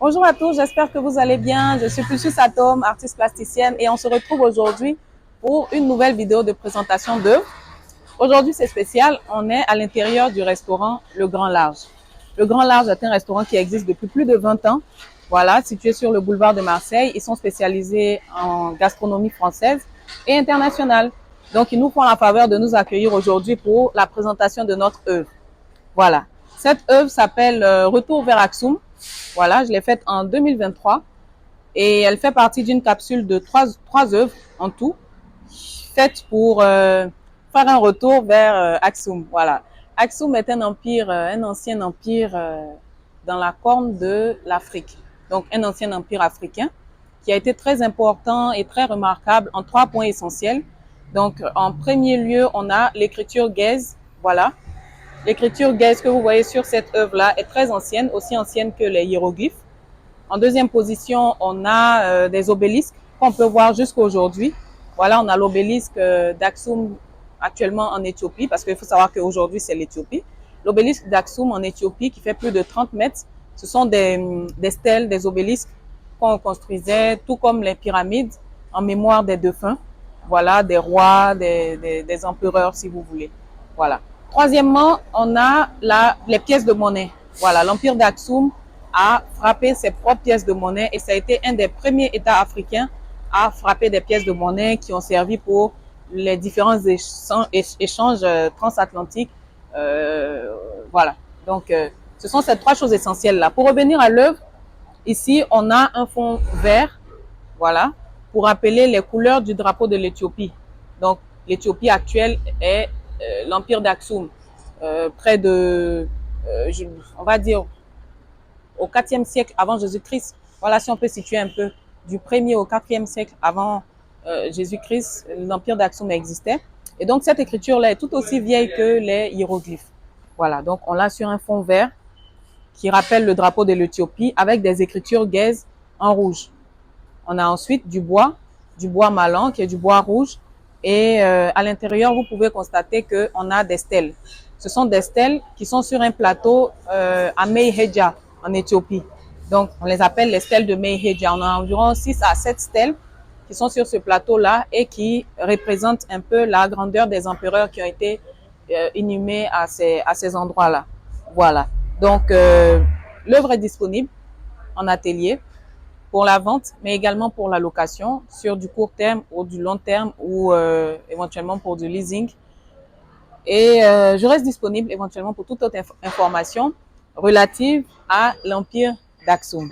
Bonjour à tous, j'espère que vous allez bien. Je suis Plucius Atome, artiste plasticienne et on se retrouve aujourd'hui pour une nouvelle vidéo de présentation d'œuvres. Aujourd'hui, c'est spécial, on est à l'intérieur du restaurant Le Grand Large. Le Grand Large est un restaurant qui existe depuis plus de 20 ans. Voilà, situé sur le boulevard de Marseille. Ils sont spécialisés en gastronomie française et internationale. Donc, ils nous font la faveur de nous accueillir aujourd'hui pour la présentation de notre œuvre. Voilà. Cette œuvre s'appelle Retour vers Aksum. Voilà, je l'ai faite en 2023 et elle fait partie d'une capsule de trois œuvres en tout, faites pour faire un retour vers Aksum. Voilà. Aksum est un empire, un ancien empire dans la corne de l'Afrique. Donc, un ancien empire africain qui a été très important et très remarquable en 3 points essentiels. Donc, en premier lieu, on a l'écriture gaze. Voilà. L'écriture gaze que vous voyez sur cette œuvre-là est très ancienne, aussi ancienne que les hiéroglyphes. En deuxième position, on a des obélisques qu'on peut voir jusqu'à aujourd'hui. Voilà, on a l'obélisque d'Aksum actuellement en Éthiopie, parce qu'il faut savoir qu'aujourd'hui, c'est l'Éthiopie. L'obélisque d'Aksum en Éthiopie, qui fait plus de 30 mètres, ce sont des stèles, des obélisques qu'on construisait, tout comme les pyramides, en mémoire des défunts. Voilà, des rois, des empereurs, si vous voulez. Voilà. Troisièmement, on a les pièces de monnaie. Voilà, l'empire d'Aksum a frappé ses propres pièces de monnaie et ça a été un des premiers États africains à frapper des pièces de monnaie qui ont servi pour les différents échanges transatlantiques. Voilà. Donc, ce sont ces 3 choses essentielles-là. Pour revenir à l'œuvre, ici, on a un fond vert, voilà, pour rappeler les couleurs du drapeau de l'Éthiopie. Donc, l'Éthiopie actuelle est l'empire d'Aksum, près de, on va dire, au 4e siècle avant Jésus-Christ. Voilà, si on peut situer un peu, du 1er au 4e siècle avant Jésus-Christ, l'empire d'Aksum existait. Et donc, cette écriture-là est tout aussi vieille que les hiéroglyphes. Voilà, donc on l'a sur un fond vert qui rappelle le drapeau de l'Éthiopie avec des écritures gaze en rouge. On a ensuite du bois malan qui est du bois rouge. Et à l'intérieur, vous pouvez constater qu'on a des stèles. Ce sont des stèles qui sont sur un plateau à Meiheja, en Éthiopie. Donc, on les appelle les stèles de Meiheja. On a environ 6 à 7 stèles qui sont sur ce plateau-là et qui représentent un peu la grandeur des empereurs qui ont été inhumés à ces endroits-là. Voilà. Donc, l'œuvre est disponible en atelier pour la vente, mais également pour la location sur du court terme ou du long terme ou éventuellement pour du leasing. Et je reste disponible éventuellement pour toute autre information relative à l'empire d'Aksum.